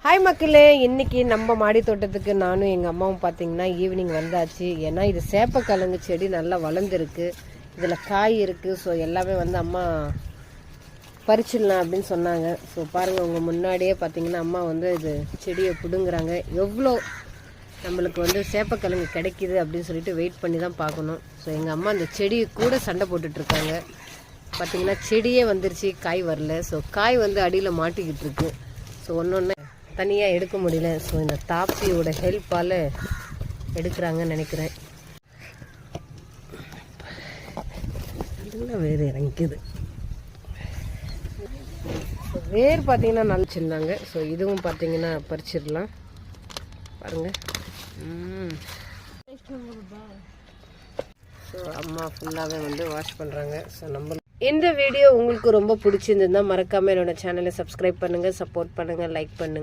Hi மக்களே, இன்னைக்கு நம்ம மாடி தோட்டத்துக்கு நானும் எங்கள் அம்மாவும் பார்த்தீங்கன்னா ஈவினிங் வந்தாச்சு. ஏன்னா இது சேப்பக்கிழங்கு செடி நல்லா வளர்ந்துருக்கு, இதில் காய் இருக்குது. ஸோ எல்லாமே அம்மா பறிச்சிடலாம் அப்படின்னு சொன்னாங்க. ஸோ பாருங்கள், உங்கள் முன்னாடியே பார்த்தீங்கன்னா அம்மா இது செடியை பிடுங்குறாங்க. எவ்வளோ நம்மளுக்கு சேப்பக்கிழங்கு கிடைக்கிது அப்படின்னு சொல்லிட்டு வெயிட் பண்ணி தான் பார்க்கணும். ஸோ எங்கள் அம்மா அந்த செடி கூட சண்டை போட்டுட்ருக்காங்க. பார்த்தீங்கன்னா செடியே வந்துருச்சு, காய் வரல. ஸோ காய் அடியில் மாட்டிக்கிட்டு இருக்கு. ஸோ ஒன்று தனியாக எடுக்க முடியல. ஸோ இந்த தாப்பியோட ஹெல்ப்பால் எடுக்கிறாங்கன்னு நினைக்கிறேன். வேறு இறங்கிக்குது. வேர் பார்த்தீங்கன்னா நல்லா வச்சுருந்தாங்க. ஸோ இதுவும் பார்த்தீங்கன்னா பறிச்சிடலாம். பாருங்கள். ஸோ அம்மா ஃபுல்லாகவே வாஷ் பண்ணுறாங்க. ஸோ நம்ம இந்த வீடியோ உங்களுக்கு ரொம்ப பிடிச்சிருந்ததுன்னா மறக்காமல் என்னோட சேனலை சப்ஸ்கிரைப் பண்ணுங்கள், சப்போர்ட் பண்ணுங்கள், லைக் பண்ணுங்கள்.